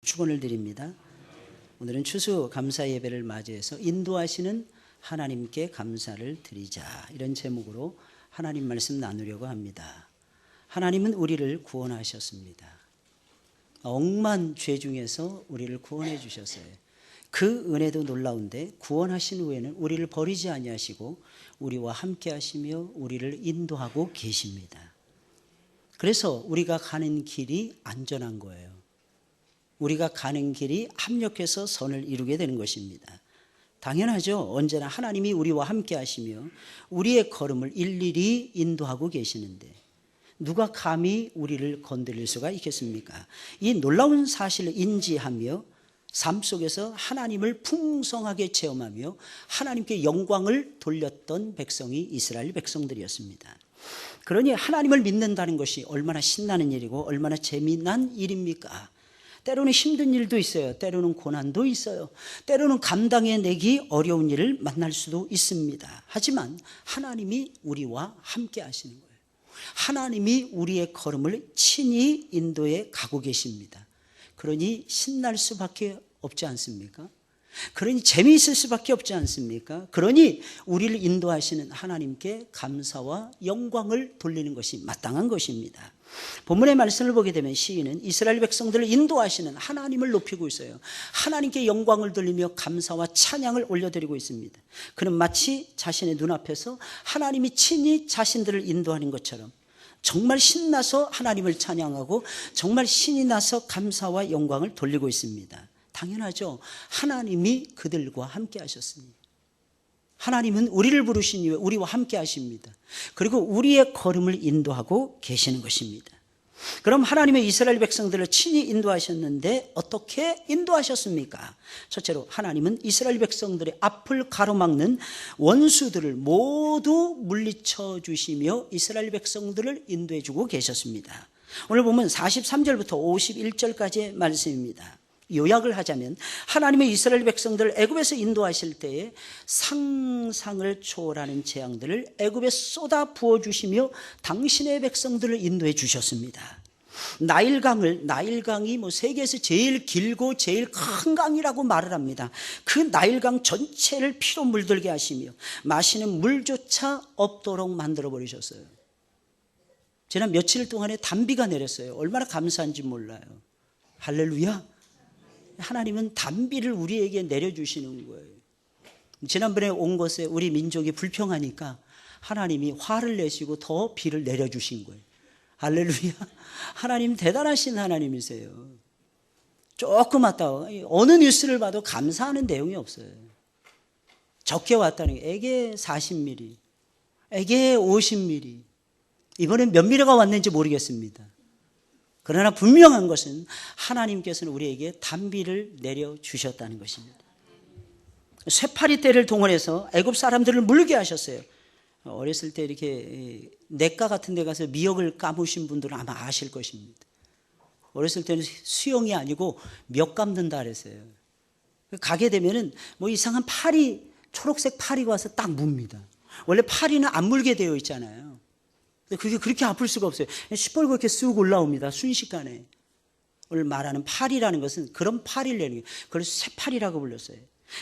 축원을 드립니다. 오늘은 추수 감사 예배를 맞이해서 인도하시는 하나님께 감사를 드리자, 이런 제목으로 하나님 말씀 나누려고 합니다. 하나님은 우리를 구원하셨습니다. 억만 죄 중에서 우리를 구원해 주셨어요. 그 은혜도 놀라운데 구원하신 후에는 우리를 버리지 아니하시고 우리와 함께 하시며 우리를 인도하고 계십니다. 그래서 우리가 가는 길이 안전한 거예요. 우리가 가는 길이 합력해서 선을 이루게 되는 것입니다. 당연하죠. 언제나 하나님이 우리와 함께 하시며 우리의 걸음을 일일이 인도하고 계시는데 누가 감히 우리를 건드릴 수가 있겠습니까? 이 놀라운 사실을 인지하며 삶 속에서 하나님을 풍성하게 체험하며 하나님께 영광을 돌렸던 백성이 이스라엘 백성들이었습니다. 그러니 하나님을 믿는다는 것이 얼마나 신나는 일이고 얼마나 재미난 일입니까? 때로는 힘든 일도 있어요. 때로는 고난도 있어요. 때로는 감당해내기 어려운 일을 만날 수도 있습니다. 하지만 하나님이 우리와 함께 하시는 거예요. 하나님이 우리의 걸음을 친히 인도해 가고 계십니다. 그러니 신날 수밖에 없지 않습니까? 그러니 재미있을 수밖에 없지 않습니까? 그러니 우리를 인도하시는 하나님께 감사와 영광을 돌리는 것이 마땅한 것입니다. 본문의 말씀을 보게 되면 시인은 이스라엘 백성들을 인도하시는 하나님을 높이고 있어요. 하나님께 영광을 돌리며 감사와 찬양을 올려드리고 있습니다. 그는 마치 자신의 눈앞에서 하나님이 친히 자신들을 인도하는 것처럼 정말 신나서 하나님을 찬양하고 정말 신이 나서 감사와 영광을 돌리고 있습니다. 당연하죠. 하나님이 그들과 함께 하셨습니다. 하나님은 우리를 부르신 이후에 우리와 함께 하십니다. 그리고 우리의 걸음을 인도하고 계시는 것입니다. 그럼 하나님의 이스라엘 백성들을 친히 인도하셨는데 어떻게 인도하셨습니까? 첫째로 하나님은 이스라엘 백성들의 앞을 가로막는 원수들을 모두 물리쳐 주시며 이스라엘 백성들을 인도해 주고 계셨습니다. 오늘 보면 43절부터 51절까지의 말씀입니다. 요약을 하자면 하나님의 이스라엘 백성들을 애굽에서 인도하실 때에 상상을 초월하는 재앙들을 애굽에 쏟아 부어주시며 당신의 백성들을 인도해 주셨습니다. 나일강이 세계에서 제일 길고 제일 큰 강이라고 말을 합니다. 그 나일강 전체를 피로 물들게 하시며 마시는 물조차 없도록 만들어 버리셨어요. 지난 며칠 동안에 단비가 내렸어요. 얼마나 감사한지 몰라요. 할렐루야. 하나님은 단비를 우리에게 내려주시는 거예요. 지난번에 온 곳에 우리 민족이 불평하니까 하나님이 화를 내시고 더 비를 내려주신 거예요. 할렐루야. 하나님 대단하신 하나님이세요. 조금 왔다 어느 뉴스를 봐도 감사하는 내용이 없어요. 적게 왔다는 게 에게 40mm, 에게 50mm. 이번엔 몇 미리가 왔는지 모르겠습니다. 그러나 분명한 것은 하나님께서는 우리에게 단비를 내려주셨다는 것입니다. 쇠파리 떼를 동원해서 애굽 사람들을 물게 하셨어요. 어렸을 때 이렇게 냇가 같은 데 가서 미역을 까무신 분들은 아마 아실 것입니다. 어렸을 때는 수영이 아니고 멱 감는다 그랬어요. 가게 되면은 이상한 파리, 초록색 파리가 와서 딱 뭅니다. 원래 파리는 안 물게 되어 있잖아요. 그게 그렇게 아플 수가 없어요. 시뻘겋게 쑥 올라옵니다. 순식간에. 오늘 말하는 파리라는 것은 그런 파리를 내는 거예요. 그걸 쇠파리라고 불렀어요.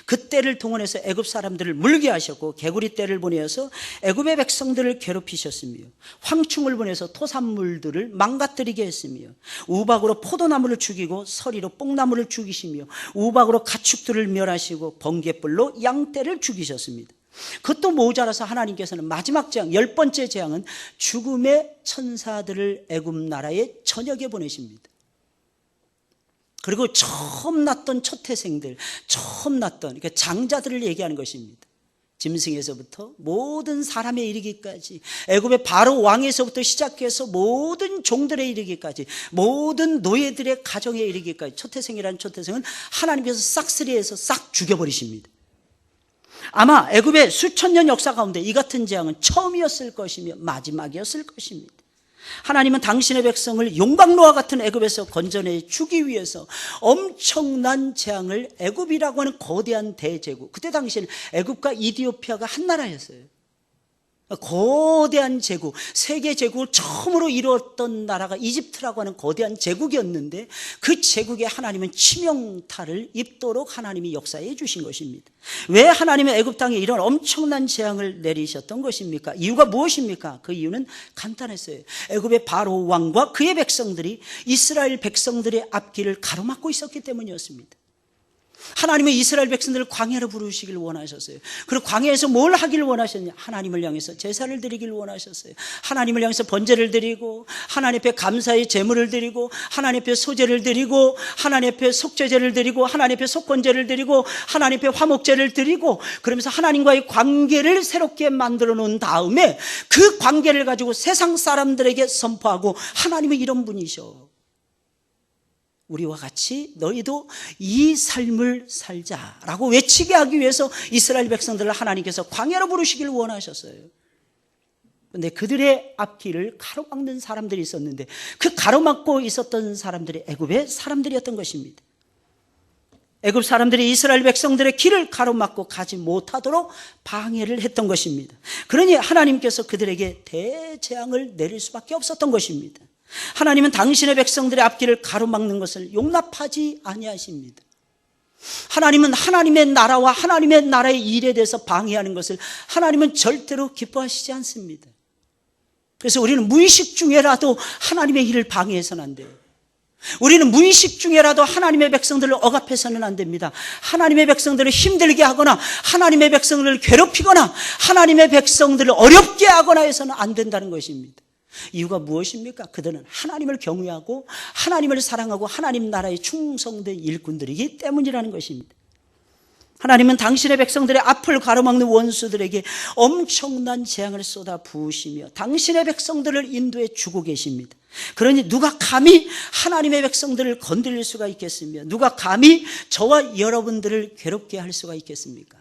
그 떼를 동원해서 애굽 사람들을 물게 하셨고 개구리 떼를 보내어서 애굽의 백성들을 괴롭히셨으며 황충을 보내서 토산물들을 망가뜨리게 했으며 우박으로 포도나무를 죽이고 서리로 뽕나무를 죽이시며 우박으로 가축들을 멸하시고 번갯불로 양떼를 죽이셨습니다. 그것도 모자라서 하나님께서는 마지막 재앙, 10번째 재앙은 죽음의 천사들을 애굽 나라의 전역에 보내십니다. 그리고 처음 낳던 초태생들, 그러니까 장자들을 얘기하는 것입니다. 짐승에서부터 모든 사람에 이르기까지, 애굽의 바로 왕에서부터 시작해서 모든 종들에 이르기까지, 모든 노예들의 가정에 이르기까지 초태생이라는 초태생은 하나님께서 싹쓸이해서 싹 죽여버리십니다. 아마 애굽의 수천 년 역사 가운데 이 같은 재앙은 처음이었을 것이며 마지막이었을 것입니다. 하나님은 당신의 백성을 용광로와 같은 애굽에서 건져내 주기 위해서 엄청난 재앙을, 애굽이라고 하는 거대한 대제국, 그때 당시에는 애굽과 이디오피아가 한 나라였어요. 거대한 제국, 세계 제국을 처음으로 이루었던 나라가 이집트라고 하는 거대한 제국이었는데 그 제국에 하나님은 치명타를 입도록 하나님이 역사해 주신 것입니다. 왜 하나님은 애굽 땅에 이런 엄청난 재앙을 내리셨던 것입니까? 이유가 무엇입니까? 그 이유는 간단했어요. 애굽의 바로 왕과 그의 백성들이 이스라엘 백성들의 앞길을 가로막고 있었기 때문이었습니다. 하나님은 이스라엘 백성들을 광야로 부르시길 원하셨어요. 그리고 광야에서 뭘 하길 원하셨냐? 하나님을 향해서 제사를 드리길 원하셨어요. 하나님을 향해서 번제를 드리고 하나님 앞에 감사의 제물을 드리고 하나님 앞에 소제를 드리고 하나님 앞에 속죄제를 드리고 하나님 앞에 속건제를 드리고 하나님 앞에 화목제를 드리고 그러면서 하나님과의 관계를 새롭게 만들어 놓은 다음에 그 관계를 가지고 세상 사람들에게 선포하고 하나님은 이런 분이셔. 우리와 같이 너희도 이 삶을 살자라고 외치게 하기 위해서 이스라엘 백성들을 하나님께서 광야로 부르시길 원하셨어요. 그런데 그들의 앞길을 가로막는 사람들이 있었는데 그 가로막고 있었던 사람들이 애굽의 사람들이었던 것입니다. 애굽 사람들이 이스라엘 백성들의 길을 가로막고 가지 못하도록 방해를 했던 것입니다. 그러니 하나님께서 그들에게 대재앙을 내릴 수밖에 없었던 것입니다. 하나님은 당신의 백성들의 앞길을 가로막는 것을 용납하지 아니하십니다. 하나님은 하나님의 나라와 하나님의 나라의 일에 대해서 방해하는 것을 하나님은 절대로 기뻐하시지 않습니다. 그래서 우리는 무의식 중에라도 하나님의 일을 방해해서는 안 돼요. 우리는 무의식 중에라도 하나님의 백성들을 억압해서는 안 됩니다. 하나님의 백성들을 힘들게 하거나 하나님의 백성들을 괴롭히거나 하나님의 백성들을 어렵게 하거나 해서는 안 된다는 것입니다. 이유가 무엇입니까? 그들은 하나님을 경외하고 하나님을 사랑하고 하나님 나라에 충성된 일꾼들이기 때문이라는 것입니다. 하나님은 당신의 백성들의 앞을 가로막는 원수들에게 엄청난 재앙을 쏟아 부으시며 당신의 백성들을 인도해 주고 계십니다. 그러니 누가 감히 하나님의 백성들을 건드릴 수가 있겠으며 누가 감히 저와 여러분들을 괴롭게 할 수가 있겠습니까?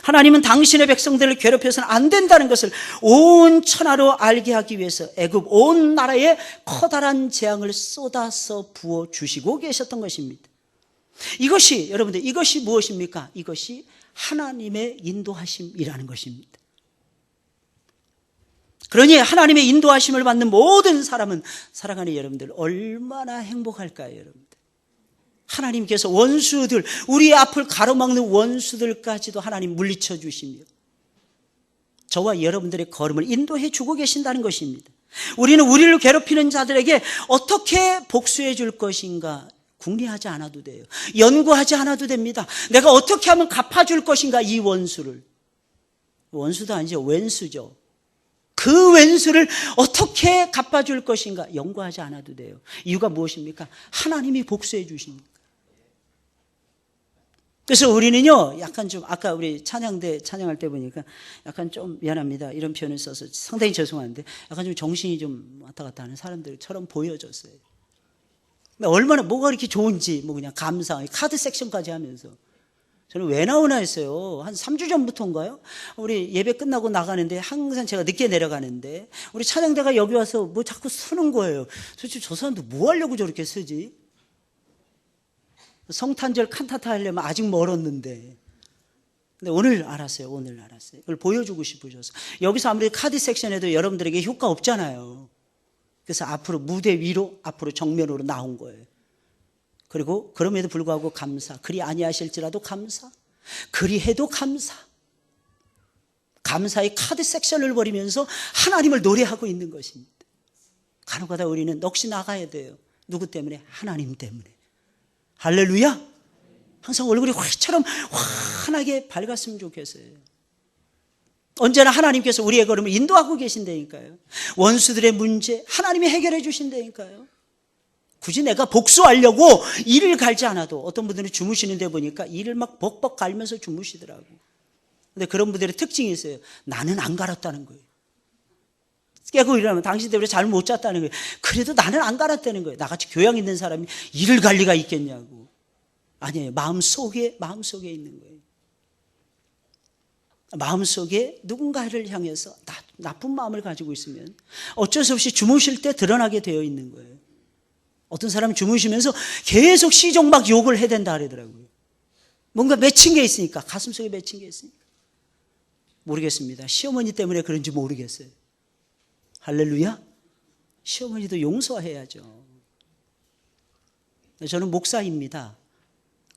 하나님은 당신의 백성들을 괴롭혀서는 안 된다는 것을 온 천하로 알게 하기 위해서 애굽 온 나라에 커다란 재앙을 쏟아서 부어주시고 계셨던 것입니다. 이것이 여러분들 이것이 무엇입니까? 이것이 하나님의 인도하심이라는 것입니다. 그러니 하나님의 인도하심을 받는 모든 사람은 사랑하는 여러분들 얼마나 행복할까요, 여러분들? 하나님께서 원수들, 우리의 앞을 가로막는 원수들까지도 하나님 물리쳐 주시며 저와 여러분들의 걸음을 인도해 주고 계신다는 것입니다. 우리는 우리를 괴롭히는 자들에게 어떻게 복수해 줄 것인가 궁리하지 않아도 돼요. 연구하지 않아도 됩니다. 내가 어떻게 하면 갚아줄 것인가 이 원수를. 원수도 아니죠. 왼수죠. 그 왼수를 어떻게 갚아줄 것인가 연구하지 않아도 돼요. 이유가 무엇입니까? 하나님이 복수해 주십니까? 그래서 우리는요, 약간 좀, 아까 우리 찬양대 찬양할 때 보니까 약간 좀 미안합니다. 이런 표현을 써서 상당히 죄송한데 약간 좀 정신이 좀 왔다 갔다 하는 사람들처럼 보여졌어요. 얼마나 뭐가 이렇게 좋은지, 뭐 그냥 감사, 카드 섹션까지 하면서. 저는 왜 나오나 했어요. 한 3주 전부터인가요? 우리 예배 끝나고 나가는데 항상 제가 늦게 내려가는데 우리 찬양대가 여기 와서 뭐 자꾸 쓰는 거예요. 도대체 저 사람도 뭐 하려고 저렇게 쓰지? 성탄절 칸타타 하려면 아직 멀었는데. 근데 오늘 알았어요. 오늘 알았어요. 그걸 보여주고 싶으셔서. 여기서 아무리 카드 섹션에도 여러분들에게 효과 없잖아요. 그래서 앞으로 무대 위로, 앞으로 정면으로 나온 거예요. 그리고 그럼에도 불구하고 감사. 그리 아니하실지라도 감사. 그리 해도 감사. 감사의 카드 섹션을 벌이면서 하나님을 노래하고 있는 것입니다. 간혹가다 우리는 넋이 나가야 돼요. 누구 때문에? 하나님 때문에. 할렐루야. 항상 얼굴이 화처럼 환하게 밝았으면 좋겠어요. 언제나 하나님께서 우리의 걸음을 인도하고 계신다니까요. 원수들의 문제 하나님이 해결해 주신다니까요. 굳이 내가 복수하려고 이를 갈지 않아도 어떤 분들은 주무시는데 보니까 이를 막 벅벅 갈면서 주무시더라고요. 근데 그런 분들의 특징이 있어요. 나는 안 갈았다는 거예요. 깨고 일어나면 당신 때문에 잠을 못 잤다는 거예요. 그래도 나는 안 갈았다는 거예요. 나같이 교양 있는 사람이 이를 갈 리가 있겠냐고. 아니에요. 마음속에 있는 거예요. 마음속에 누군가를 향해서 나쁜 마음을 가지고 있으면 어쩔 수 없이 주무실 때 드러나게 되어 있는 거예요. 어떤 사람은 주무시면서 계속 시종 막 욕을 해댄다 그러더라고요. 뭔가 맺힌 게 있으니까, 가슴속에 맺힌 게 있으니까. 모르겠습니다. 시어머니 때문에 그런지 모르겠어요. 할렐루야. 시어머니도 용서해야죠. 저는 목사입니다.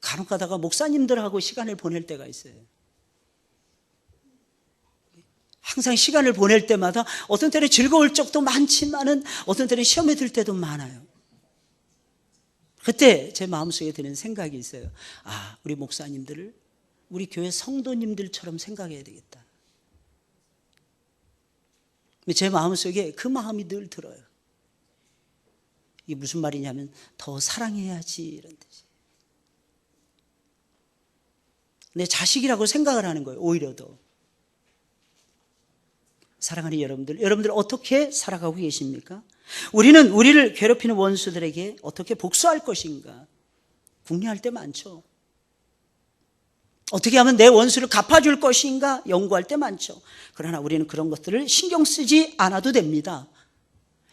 간혹 가다가 목사님들하고 시간을 보낼 때가 있어요. 항상 시간을 보낼 때마다 어떤 때는 즐거울 적도 많지만은 어떤 때는 시험에 들 때도 많아요. 그때 제 마음속에 드는 생각이 있어요. 아, 우리 목사님들을 우리 교회 성도님들처럼 생각해야 되겠다. 제 마음속에 그 마음이 늘 들어요. 이게 무슨 말이냐면 더 사랑해야지 이런 뜻이에요. 내 자식이라고 생각을 하는 거예요. 오히려 더. 사랑하는 여러분들 어떻게 살아가고 계십니까? 우리는 우리를 괴롭히는 원수들에게 어떻게 복수할 것인가 궁리할 때 많죠. 어떻게 하면 내 원수를 갚아줄 것인가 연구할 때 많죠. 그러나 우리는 그런 것들을 신경 쓰지 않아도 됩니다.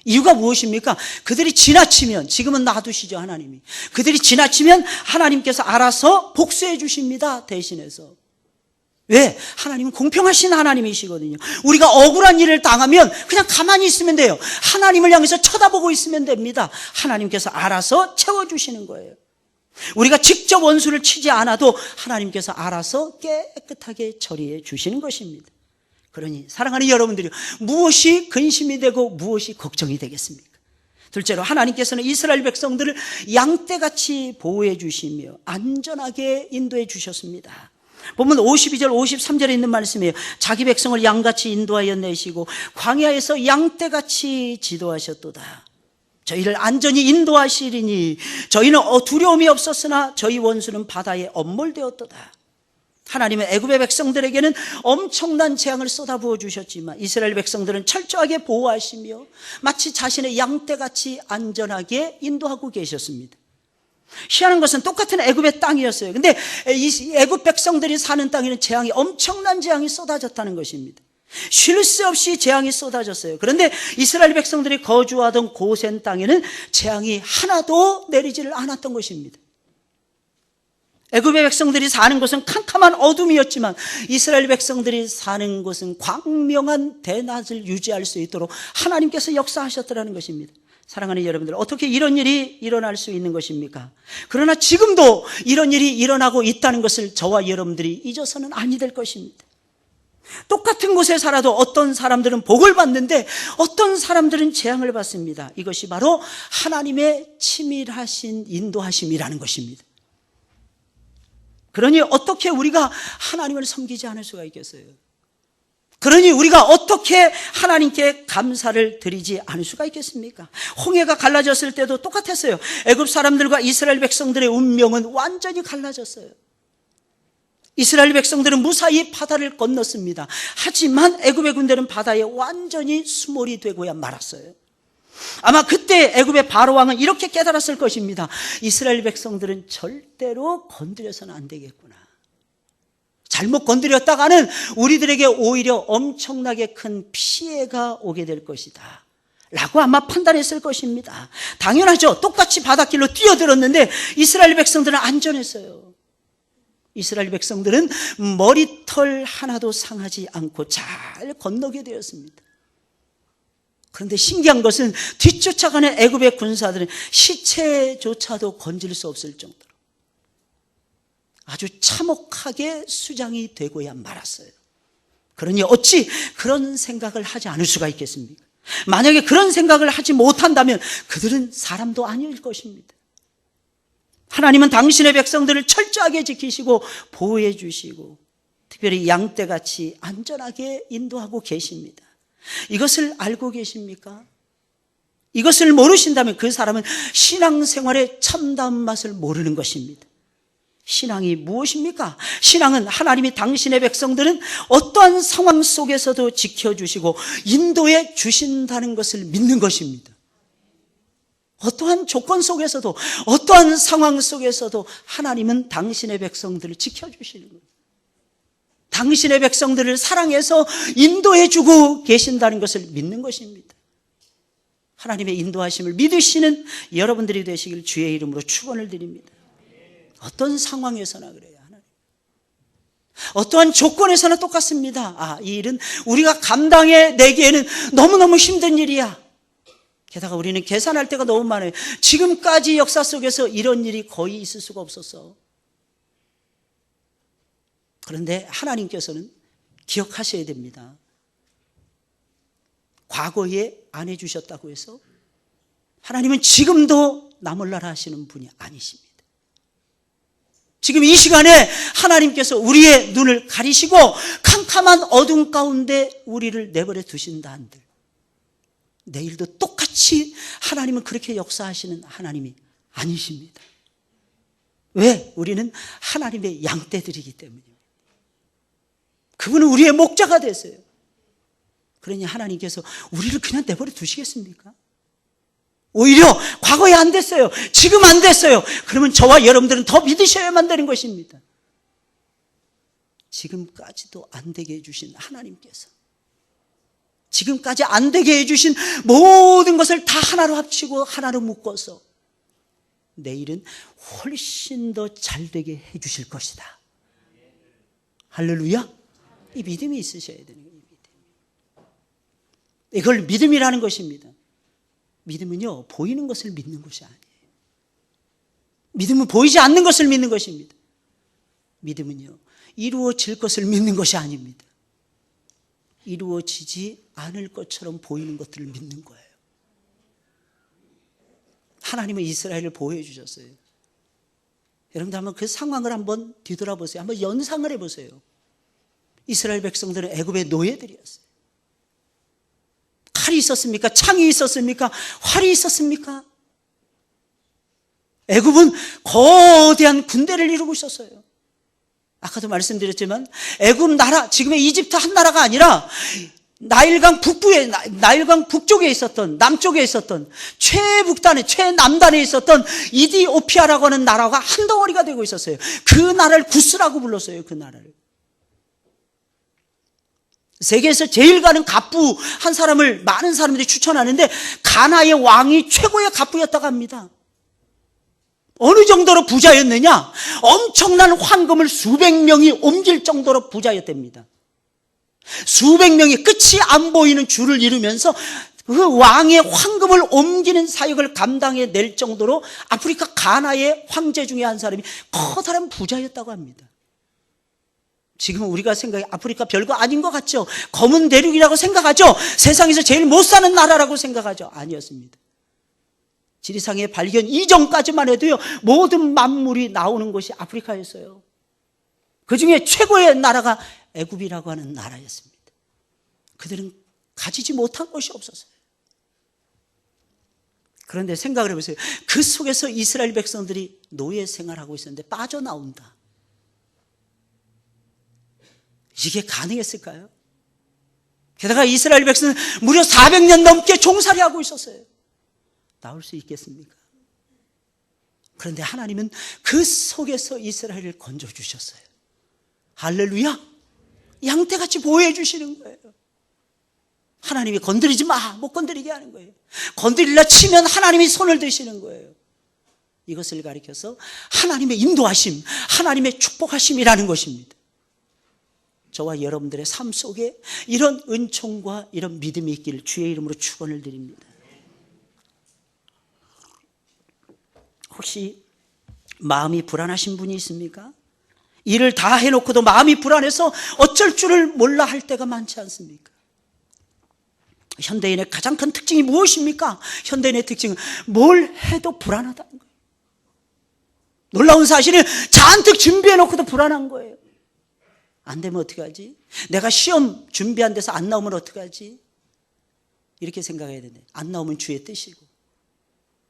이유가 무엇입니까? 그들이 지나치면, 지금은 놔두시죠 하나님이. 그들이 지나치면 하나님께서 알아서 복수해 주십니다. 대신해서. 왜? 하나님은 공평하신 하나님이시거든요. 우리가 억울한 일을 당하면 그냥 가만히 있으면 돼요. 하나님을 향해서 쳐다보고 있으면 됩니다. 하나님께서 알아서 채워주시는 거예요. 우리가 직접 원수를 치지 않아도 하나님께서 알아서 깨끗하게 처리해 주시는 것입니다. 그러니 사랑하는 여러분들이 무엇이 근심이 되고 무엇이 걱정이 되겠습니까? 둘째로 하나님께서는 이스라엘 백성들을 양떼같이 보호해 주시며 안전하게 인도해 주셨습니다. 보면 52절 53절에 있는 말씀이에요. 자기 백성을 양같이 인도하여 내시고 광야에서 양떼같이 지도하셨도다. 저희를 안전히 인도하시리니 저희는 두려움이 없었으나 저희 원수는 바다에 엄몰되었도다. 하나님은 애굽의 백성들에게는 엄청난 재앙을 쏟아부어 주셨지만 이스라엘 백성들은 철저하게 보호하시며 마치 자신의 양떼같이 안전하게 인도하고 계셨습니다. 희한한 것은 똑같은 애굽의 땅이었어요. 근데 이 애굽 백성들이 사는 땅에는 재앙이 엄청난 재앙이 쏟아졌다는 것입니다. 쉴 새 없이 재앙이 쏟아졌어요. 그런데 이스라엘 백성들이 거주하던 고센 땅에는 재앙이 하나도 내리지를 않았던 것입니다. 애굽의 백성들이 사는 곳은 캄캄한 어둠이었지만 이스라엘 백성들이 사는 곳은 광명한 대낮을 유지할 수 있도록 하나님께서 역사하셨더라는 것입니다. 사랑하는 여러분들, 어떻게 이런 일이 일어날 수 있는 것입니까? 그러나 지금도 이런 일이 일어나고 있다는 것을 저와 여러분들이 잊어서는 아니 될 것입니다. 똑같은 곳에 살아도 어떤 사람들은 복을 받는데 어떤 사람들은 재앙을 받습니다. 이것이 바로 하나님의 치밀하신 인도하심이라는 것입니다. 그러니 어떻게 우리가 하나님을 섬기지 않을 수가 있겠어요? 그러니 우리가 어떻게 하나님께 감사를 드리지 않을 수가 있겠습니까? 홍해가 갈라졌을 때도 똑같았어요. 애굽 사람들과 이스라엘 백성들의 운명은 완전히 갈라졌어요. 이스라엘 백성들은 무사히 바다를 건넜습니다. 하지만 애굽의 군대는 바다에 완전히 수몰이 되고야 말았어요. 아마 그때 애굽의 바로 왕은 이렇게 깨달았을 것입니다. 이스라엘 백성들은 절대로 건드려서는 안 되겠구나. 잘못 건드렸다가는 우리들에게 오히려 엄청나게 큰 피해가 오게 될 것이다 라고 아마 판단했을 것입니다. 당연하죠. 똑같이 바닷길로 뛰어들었는데 이스라엘 백성들은 안전했어요. 이스라엘 백성들은 머리털 하나도 상하지 않고 잘 건너게 되었습니다. 그런데 신기한 것은 뒤쫓아가는 애굽의 군사들은 시체조차도 건질 수 없을 정도로 아주 참혹하게 수장이 되고야 말았어요. 그러니 어찌 그런 생각을 하지 않을 수가 있겠습니까? 만약에 그런 생각을 하지 못한다면 그들은 사람도 아닐 것입니다. 하나님은 당신의 백성들을 철저하게 지키시고 보호해 주시고 특별히 양떼같이 안전하게 인도하고 계십니다. 이것을 알고 계십니까? 이것을 모르신다면 그 사람은 신앙생활의 참다운 맛을 모르는 것입니다. 신앙이 무엇입니까? 신앙은 하나님이 당신의 백성들은 어떠한 상황 속에서도 지켜주시고 인도해 주신다는 것을 믿는 것입니다. 어떠한 조건 속에서도 어떠한 상황 속에서도 하나님은 당신의 백성들을 지켜주시는 거예요. 당신의 백성들을 사랑해서 인도해 주고 계신다는 것을 믿는 것입니다. 하나님의 인도하심을 믿으시는 여러분들이 되시길 주의 이름으로 축원을 드립니다. 어떤 상황에서나 그래요. 하나님. 어떠한 조건에서나 똑같습니다. 이 일은 우리가 감당해내기에는 너무너무 힘든 일이야. 게다가 우리는 계산할 때가 너무 많아요. 지금까지 역사 속에서 이런 일이 거의 있을 수가 없었어. 그런데 하나님께서는 기억하셔야 됩니다. 과거에 안 해주셨다고 해서 하나님은 지금도 나 몰라라 하시는 분이 아니십니다. 지금 이 시간에 하나님께서 우리의 눈을 가리시고 캄캄한 어둠 가운데 우리를 내버려 두신다 한들 내일도 똑같이 하나님은 그렇게 역사하시는 하나님이 아니십니다. 왜? 우리는 하나님의 양떼들이기 때문입니다. 그분은 우리의 목자가 되세요. 그러니 하나님께서 우리를 그냥 내버려 두시겠습니까? 오히려 과거에 안 됐어요. 지금 안 됐어요. 그러면 저와 여러분들은 더 믿으셔야만 되는 것입니다. 지금까지도 안 되게 해주신 하나님께서 지금까지 안 되게 해주신 모든 것을 다 하나로 합치고 하나로 묶어서 내일은 훨씬 더 잘 되게 해주실 것이다. 할렐루야. 이 믿음이 있으셔야 되는 거예요. 이걸 믿음이라는 것입니다. 믿음은요, 보이는 것을 믿는 것이 아니에요. 믿음은 보이지 않는 것을 믿는 것입니다. 믿음은요, 이루어질 것을 믿는 것이 아닙니다. 이루어지지 않을 것처럼 보이는 것들을 믿는 거예요. 하나님은 이스라엘을 보호해 주셨어요. 여러분들 한번 그 상황을 한번 뒤돌아보세요. 한번 연상을 해보세요. 이스라엘 백성들은 애굽의 노예들이었어요. 칼이 있었습니까? 창이 있었습니까? 활이 있었습니까? 애굽은 거대한 군대를 이루고 있었어요. 아까도 말씀드렸지만 애굽 나라, 지금의 이집트 한 나라가 아니라 나일강 북쪽에 있었던, 남쪽에 있었던, 최북단에, 최남단에 있었던 이디오피아라고 하는 나라가 한 덩어리가 되고 있었어요. 그 나라를 구스라고 불렀어요. 그 나라를. 세계에서 제일 가는 갑부 한 사람을 많은 사람들이 추천하는데 가나의 왕이 최고의 갑부였다고 합니다. 어느 정도로 부자였느냐? 엄청난 황금을 수백 명이 옮길 정도로 부자였답니다. 수백 명이 끝이 안 보이는 줄을 이루면서 그 왕의 황금을 옮기는 사역을 감당해낼 정도로 아프리카 가나의 황제 중에 한 사람이 커다란 부자였다고 합니다. 지금 우리가 생각해 아프리카 별거 아닌 것 같죠? 검은 대륙이라고 생각하죠? 세상에서 제일 못 사는 나라라고 생각하죠? 아니었습니다. 지리상의 발견 이전까지만 해도요, 모든 만물이 나오는 곳이 아프리카였어요. 그 중에 최고의 나라가 애굽이라고 하는 나라였습니다. 그들은 가지지 못한 것이 없었어요. 그런데 생각을 해보세요. 그 속에서 이스라엘 백성들이 노예 생활하고 있었는데 빠져나온다. 이게 가능했을까요? 게다가 이스라엘 백성은 무려 400년 넘게 종살이하고 있었어요. 나올 수 있겠습니까? 그런데 하나님은 그 속에서 이스라엘을 건져주셨어요. 할렐루야. 양떼같이 보호해 주시는 거예요. 하나님이 건드리지 마, 못 건드리게 하는 거예요. 건드리려 치면 하나님이 손을 드시는 거예요. 이것을 가리켜서 하나님의 인도하심, 하나님의 축복하심이라는 것입니다. 저와 여러분들의 삶 속에 이런 은총과 이런 믿음이 있기를 주의 이름으로 축원을 드립니다. 혹시 마음이 불안하신 분이 있습니까? 일을 다 해놓고도 마음이 불안해서 어쩔 줄을 몰라 할 때가 많지 않습니까? 현대인의 가장 큰 특징이 무엇입니까? 현대인의 특징은 뭘 해도 불안하다는 거예요. 놀라운 사실은 잔뜩 준비해놓고도 불안한 거예요. 안 되면 어떻게 하지? 내가 시험 준비한 데서 안 나오면 어떻게 하지? 이렇게 생각해야 되는데 안 나오면 주의 뜻이고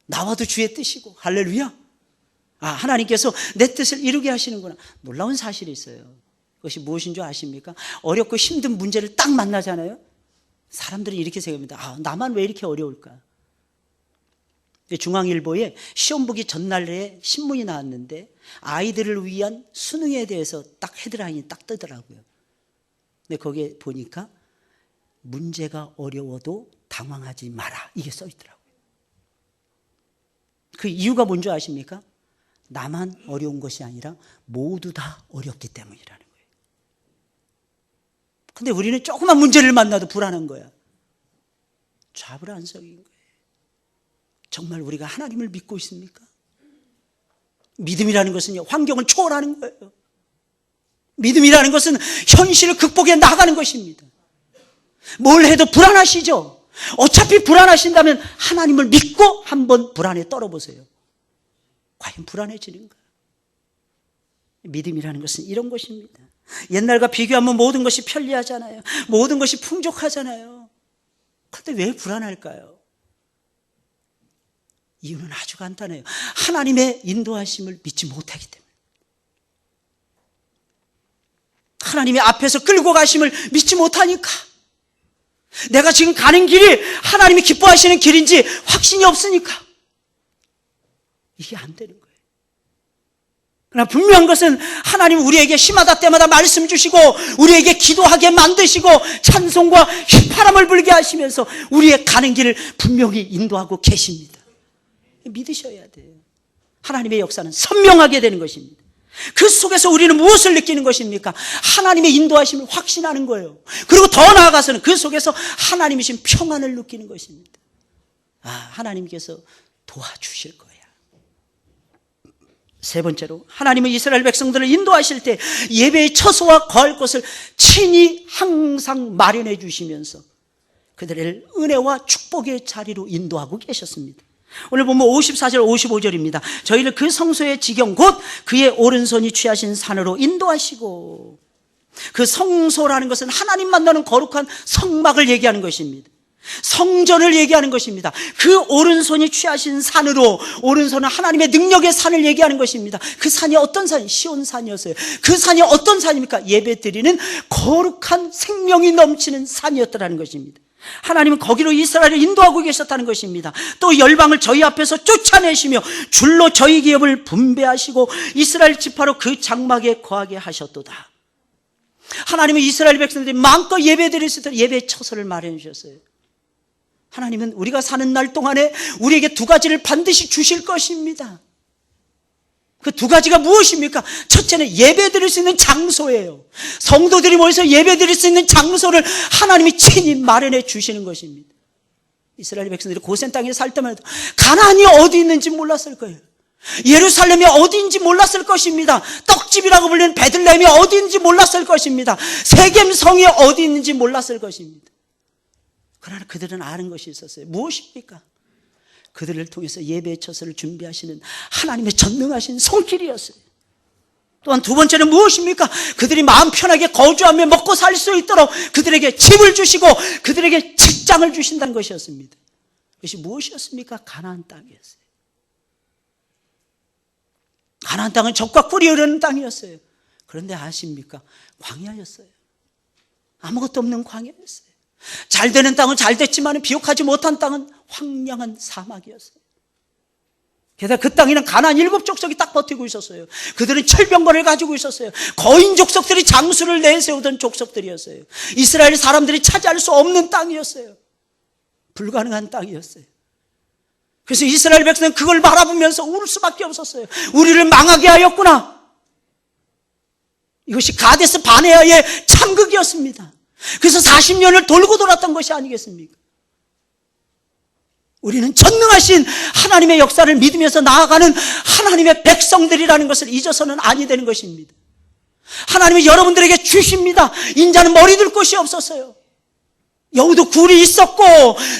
나와도 주의 뜻이고 할렐루야. 하나님께서 내 뜻을 이루게 하시는구나. 놀라운 사실이 있어요. 그것이 무엇인 줄 아십니까? 어렵고 힘든 문제를 딱 만나잖아요. 사람들이 이렇게 생각합니다. 나만 왜 이렇게 어려울까? 중앙일보에 시험 보기 전날에 신문이 나왔는데 아이들을 위한 수능에 대해서 딱 헤드라인이 딱 뜨더라고요. 근데 거기에 보니까 문제가 어려워도 당황하지 마라, 이게 써 있더라고요. 그 이유가 뭔지 아십니까? 나만 어려운 것이 아니라 모두 다 어렵기 때문이라는 거예요. 근데 우리는 조그만 문제를 만나도 불안한 거야. 좌불안석인 거예요. 정말 우리가 하나님을 믿고 있습니까? 믿음이라는 것은 환경을 초월하는 거예요. 믿음이라는 것은 현실을 극복해 나가는 것입니다. 뭘 해도 불안하시죠? 어차피 불안하신다면 하나님을 믿고 한번 불안에 떨어보세요. 과연 불안해지는가? 믿음이라는 것은 이런 것입니다. 옛날과 비교하면 모든 것이 편리하잖아요. 모든 것이 풍족하잖아요. 그런데 왜 불안할까요? 이유는 아주 간단해요. 하나님의 인도하심을 믿지 못하기 때문에. 하나님의 앞에서 끌고 가심을 믿지 못하니까. 내가 지금 가는 길이 하나님이 기뻐하시는 길인지 확신이 없으니까. 이게 안 되는 거예요. 그러나 분명한 것은 하나님은 우리에게 심하다 때마다 말씀 주시고 우리에게 기도하게 만드시고 찬송과 휘파람을 불게 하시면서 우리의 가는 길을 분명히 인도하고 계십니다. 믿으셔야 돼요. 하나님의 역사는 선명하게 되는 것입니다. 그 속에서 우리는 무엇을 느끼는 것입니까? 하나님의 인도하심을 확신하는 거예요. 그리고 더 나아가서는 그 속에서 하나님이신 평안을 느끼는 것입니다. 하나님께서 도와주실 거야. 세 번째로, 하나님은 이스라엘 백성들을 인도하실 때 예배의 처소와 거할 곳을 친히 항상 마련해 주시면서 그들을 은혜와 축복의 자리로 인도하고 계셨습니다. 오늘 보면 54절 55절입니다. 저희를 그 성소의 지경 곧 그의 오른손이 취하신 산으로 인도하시고, 그 성소라는 것은 하나님 만나는 거룩한 성막을 얘기하는 것입니다. 성전을 얘기하는 것입니다. 그 오른손이 취하신 산으로, 오른손은 하나님의 능력의 산을 얘기하는 것입니다. 그 산이 어떤 산이? 시온산이었어요. 그 산이 어떤 산입니까? 예배드리는 거룩한 생명이 넘치는 산이었다는 것입니다. 하나님은 거기로 이스라엘을 인도하고 계셨다는 것입니다. 또 열방을 저희 앞에서 쫓아내시며 줄로 저희 기업을 분배하시고 이스라엘 지파로 그 장막에 거하게 하셨도다. 하나님은 이스라엘 백성들이 마음껏 예배드릴 수 있도록 예배의 처소를 마련해 주셨어요. 하나님은 우리가 사는 날 동안에 우리에게 두 가지를 반드시 주실 것입니다. 그 두 가지가 무엇입니까? 첫째는 예배드릴 수 있는 장소예요. 성도들이 모여서 예배드릴 수 있는 장소를 하나님이 친히 마련해 주시는 것입니다. 이스라엘 백성들이 고센 땅에 살 때만 해도 가나안이 어디 있는지 몰랐을 거예요. 예루살렘이 어디인지 몰랐을 것입니다. 떡집이라고 불리는 베들레헴이 어디인지 몰랐을 것입니다. 세겜성이 어디 있는지 몰랐을 것입니다. 그러나 그들은 아는 것이 있었어요. 무엇입니까? 그들을 통해서 예배의 처소를 준비하시는 하나님의 전능하신 손길이었어요. 또한 두 번째는 무엇입니까? 그들이 마음 편하게 거주하며 먹고 살 수 있도록 그들에게 집을 주시고 그들에게 직장을 주신다는 것이었습니다. 그것이 무엇이었습니까? 가나안 땅이었어요. 가나안 땅은 젖과 꿀이 흐르는 땅이었어요. 그런데 아십니까? 광야였어요. 아무것도 없는 광야였어요. 잘 되는 땅은 잘 됐지만 비옥하지 못한 땅은 황량한 사막이었어요. 게다가 그 땅에는 가나안 7족속이 딱 버티고 있었어요. 그들은 철병거를 가지고 있었어요. 거인 족속들이 장수를 내세우던 족속들이었어요. 이스라엘 사람들이 차지할 수 없는 땅이었어요. 불가능한 땅이었어요. 그래서 이스라엘 백성은 그걸 바라보면서 울 수밖에 없었어요. 우리를 망하게 하였구나. 이것이 가데스 바네아의 참극이었습니다. 그래서 40년을 돌고 돌았던 것이 아니겠습니까? 우리는 전능하신 하나님의 역사를 믿으면서 나아가는 하나님의 백성들이라는 것을 잊어서는 아니 되는 것입니다. 하나님은 여러분들에게 주십니다. 인자는 머리 둘 곳이 없었어요. 여우도 굴이 있었고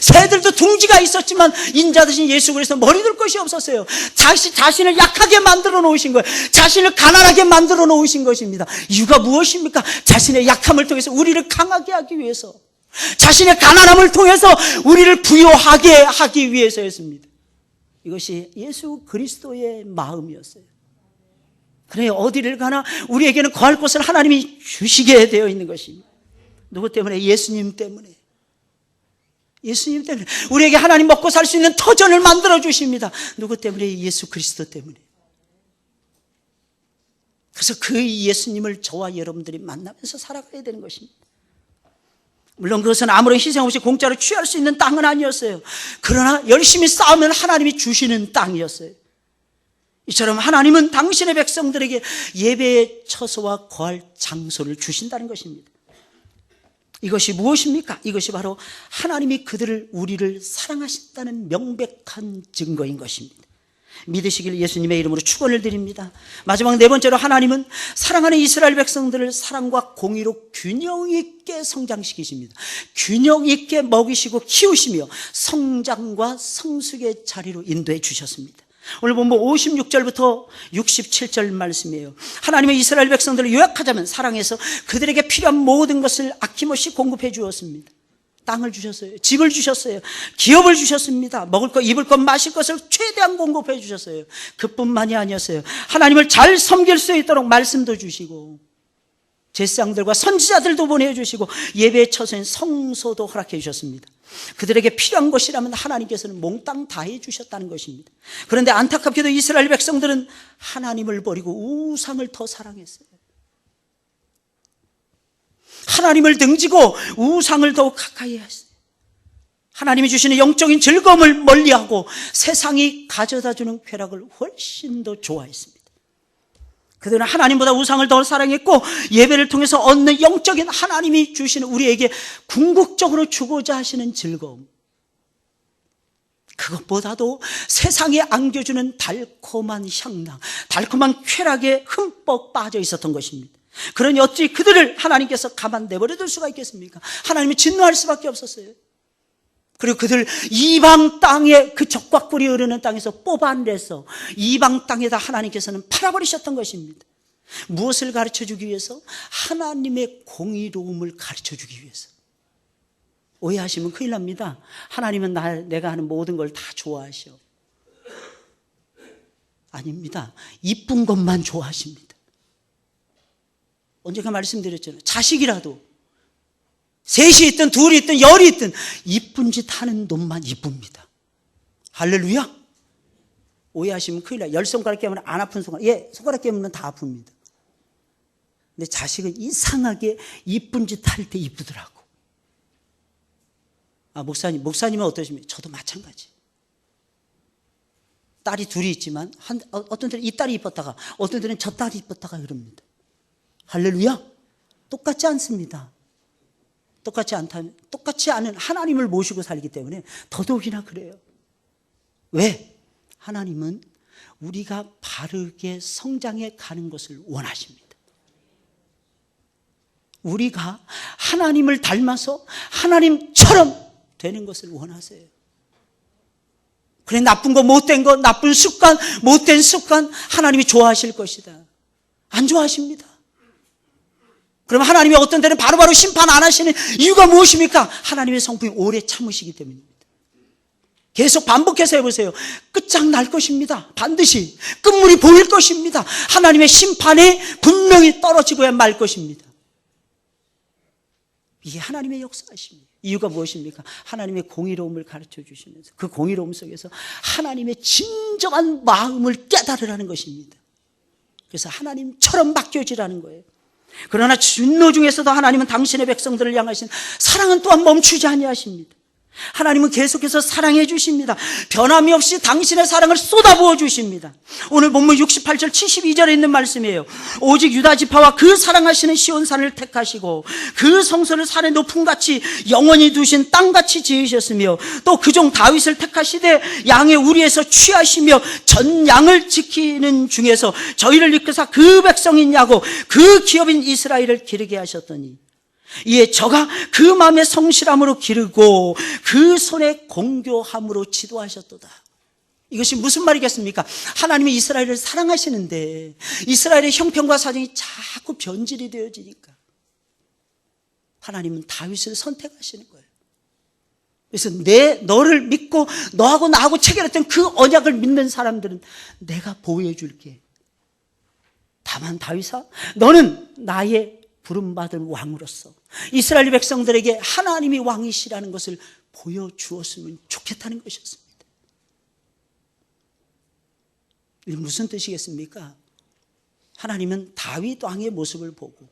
새들도 둥지가 있었지만 인자 대신 예수 그리스도 머리 둘 곳이 없었어요. 자신을 약하게 만들어 놓으신 거예요. 자신을 가난하게 만들어 놓으신 것입니다. 이유가 무엇입니까? 자신의 약함을 통해서 우리를 강하게 하기 위해서, 자신의 가난함을 통해서 우리를 부요하게 하기 위해서였습니다. 이것이 예수 그리스도의 마음이었어요. 그래, 어디를 가나 우리에게는 거할 곳을 하나님이 주시게 되어 있는 것입니다. 누구 때문에? 예수님 때문에. 예수님 때문에. 우리에게 하나님 먹고 살 수 있는 터전을 만들어 주십니다. 누구 때문에? 예수 그리스도 때문에. 그래서 그 예수님을 저와 여러분들이 만나면서 살아가야 되는 것입니다. 물론 그것은 아무런 희생 없이 공짜로 취할 수 있는 땅은 아니었어요. 그러나 열심히 싸우면 하나님이 주시는 땅이었어요. 이처럼 하나님은 당신의 백성들에게 예배의 처소와 거할 장소를 주신다는 것입니다. 이것이 무엇입니까? 이것이 바로 하나님이 우리를 사랑하신다는 명백한 증거인 것입니다. 믿으시길 예수님의 이름으로 축원을 드립니다. 마지막 네 번째로, 하나님은 사랑하는 이스라엘 백성들을 사랑과 공의로 균형 있게 성장시키십니다. 균형 있게 먹이시고 키우시며 성장과 성숙의 자리로 인도해 주셨습니다. 오늘 본문 56절부터 67절 말씀이에요. 하나님의 이스라엘 백성들을 요약하자면 사랑해서 그들에게 필요한 모든 것을 아낌없이 공급해 주었습니다. 땅을 주셨어요. 집을 주셨어요. 기업을 주셨습니다. 먹을 것, 입을 것, 마실 것을 최대한 공급해 주셨어요. 그뿐만이 아니었어요. 하나님을 잘 섬길 수 있도록 말씀도 주시고 제사장들과 선지자들도 보내주시고 예배의 처소인 성소도 허락해 주셨습니다. 그들에게 필요한 것이라면 하나님께서는 몽땅 다 해주셨다는 것입니다. 그런데 안타깝게도 이스라엘 백성들은 하나님을 버리고 우상을 더 사랑했어요. 하나님을 등지고 우상을 더욱 가까이 했어요. 하나님이 주시는 영적인 즐거움을 멀리하고 세상이 가져다주는 쾌락을 훨씬 더 좋아했습니다. 그들은 하나님보다 우상을 더 사랑했고 예배를 통해서 얻는 영적인 하나님이 주시는 우리에게 궁극적으로 주고자 하시는 즐거움, 그것보다도 세상에 안겨주는 달콤한 향락, 달콤한 쾌락에 흠뻑 빠져 있었던 것입니다. 그러니 어찌 그들을 하나님께서 가만 내버려둘 수가 있겠습니까? 하나님이 진노할 수밖에 없었어요. 그리고 그들 이방 땅에, 그 적과 꿀이 흐르는 땅에서 뽑아내서 이방 땅에다 하나님께서는 팔아버리셨던 것입니다. 무엇을 가르쳐주기 위해서? 하나님의 공의로움을 가르쳐주기 위해서. 오해하시면 큰일 납니다. 하나님은 내가 하는 모든 걸 다 좋아하셔. 아닙니다. 이쁜 것만 좋아하십니다. 언젠가 말씀드렸잖아요. 자식이라도 셋이 있든 둘이 있든 열이 있든 이쁜 짓 하는 놈만 이쁩니다. 할렐루야. 오해하시면 큰일 나요. 10손가락 깨면 안 아픈 손가락, 손가락 깨면 다 아픕니다. 근데 자식은 이상하게 이쁜 짓 할 때 이쁘더라고. 목사님은 어떠십니까? 저도 마찬가지. 딸이 둘이 있지만 어떤 때는 이 딸이 이뻤다가 어떤 때는 저 딸이 이뻤다가 그럽니다. 할렐루야. 똑같지 않습니다. 똑같지 않은 하나님을 모시고 살기 때문에 더더욱이나 그래요. 왜? 하나님은 우리가 바르게 성장해 가는 것을 원하십니다. 우리가 하나님을 닮아서 하나님처럼 되는 것을 원하세요. 그래, 나쁜 거, 못된 거, 나쁜 습관, 못된 습관 하나님이 좋아하실 것이다. 안 좋아하십니다. 그럼 하나님이 어떤 때는 바로바로 심판 안 하시는 이유가 무엇입니까? 하나님의 성품이 오래 참으시기 때문입니다. 계속 반복해서 해보세요. 끝장날 것입니다. 반드시 끝물이 보일 것입니다. 하나님의 심판에 분명히 떨어지고야 말 것입니다. 이게 하나님의 역사이십니다. 이유가 무엇입니까? 하나님의 공의로움을 가르쳐 주시면서 그 공의로움 속에서 하나님의 진정한 마음을 깨달으라는 것입니다. 그래서 하나님처럼 맡겨지라는 거예요. 그러나 진노 중에서도 하나님은 당신의 백성들을 향하신 사랑은 또한 멈추지 아니하십니다. 하나님은 계속해서 사랑해 주십니다. 변함이 없이 당신의 사랑을 쏟아부어 주십니다. 오늘 본문 68절 72절에 있는 말씀이에요. 오직 유다 지파와 그 사랑하시는 시온산을 택하시고 그 성소를 산의 높음같이 영원히 두신 땅같이 지으셨으며 또 그 종 다윗을 택하시되 양의 우리에서 취하시며 전 양을 지키는 중에서 저희를 이끄사 그 백성인 야곱 그 기업인 이스라엘을 기르게 하셨더니 이에 저가 그 마음의 성실함으로 기르고 그 손의 공교함으로 지도하셨도다. 이것이 무슨 말이겠습니까? 하나님이 이스라엘을 사랑하시는데 이스라엘의 형편과 사정이 자꾸 변질이 되어지니까 하나님은 다윗을 선택하시는 거예요. 그래서 너를 믿고 너하고 나하고 체결했던 그 언약을 믿는 사람들은 내가 보호해 줄게. 다만 다윗아, 너는 나의 부름받을 왕으로서 이스라엘 백성들에게 하나님이 왕이시라는 것을 보여주었으면 좋겠다는 것이었습니다. 이게 무슨 뜻이겠습니까? 하나님은 다윗 왕의 모습을 보고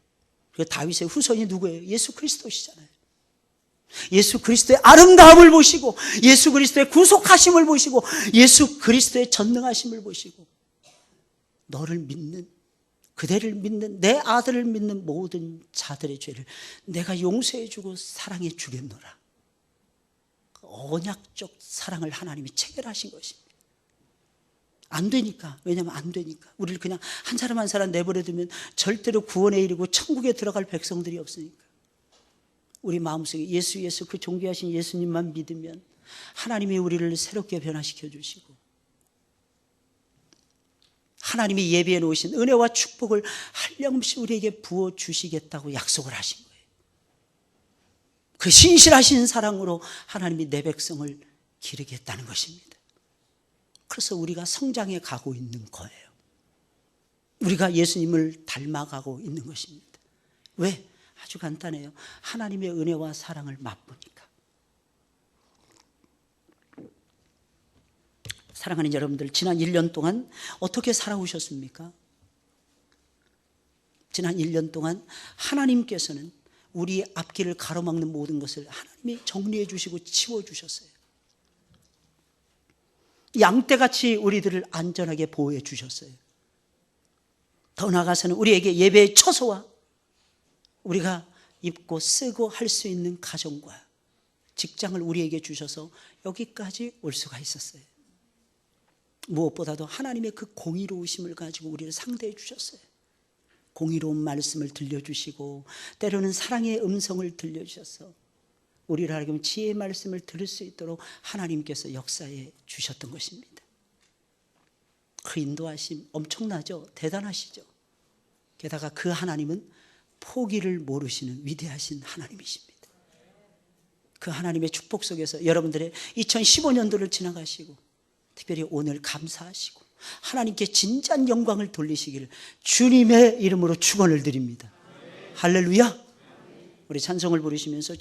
그 다윗의 후손이 누구예요? 예수 그리스도시잖아요. 예수 그리스도의 아름다움을 보시고 예수 그리스도의 구속하심을 보시고 예수 그리스도의 전능하심을 보시고 너를 믿는 그대를 믿는, 내 아들을 믿는 모든 자들의 죄를 내가 용서해 주고 사랑해 주겠노라. 언약적 사랑을 하나님이 체결하신 것입니다. 안 되니까. 왜냐하면 안 되니까. 우리를 그냥 한 사람 한 사람 내버려 두면 절대로 구원에 이르고 천국에 들어갈 백성들이 없으니까. 우리 마음속에 예수 그 존귀하신 예수님만 믿으면 하나님이 우리를 새롭게 변화시켜 주시고 하나님이 예비해 놓으신 은혜와 축복을 한량없이 우리에게 부어 주시겠다고 약속을 하신 거예요. 그 신실하신 사랑으로 하나님이 내 백성을 기르겠다는 것입니다. 그래서 우리가 성장해 가고 있는 거예요. 우리가 예수님을 닮아가고 있는 것입니다. 왜? 아주 간단해요. 하나님의 은혜와 사랑을 맛보니까. 사랑하는 여러분들, 지난 1년 동안 어떻게 살아오셨습니까? 지난 1년 동안 하나님께서는 우리 앞길을 가로막는 모든 것을 하나님이 정리해 주시고 치워주셨어요. 양떼같이 우리들을 안전하게 보호해 주셨어요. 더 나아가서는 우리에게 예배의 처소와 우리가 입고 쓰고 할 수 있는 가정과 직장을 우리에게 주셔서 여기까지 올 수가 있었어요. 무엇보다도 하나님의 그 공의로우심을 가지고 우리를 상대해 주셨어요. 공의로운 말씀을 들려주시고 때로는 사랑의 음성을 들려주셔서 우리를 하여금 지혜의 말씀을 들을 수 있도록 하나님께서 역사해 주셨던 것입니다. 그 인도하심 엄청나죠? 대단하시죠? 게다가 그 하나님은 포기를 모르시는 위대하신 하나님이십니다. 그 하나님의 축복 속에서 여러분들의 2015년도를 지나가시고 특별히 오늘 감사하시고 하나님께 진지한 영광을 돌리시기를 주님의 이름으로 축원을 드립니다. 할렐루야. 우리 찬송을 부르시면서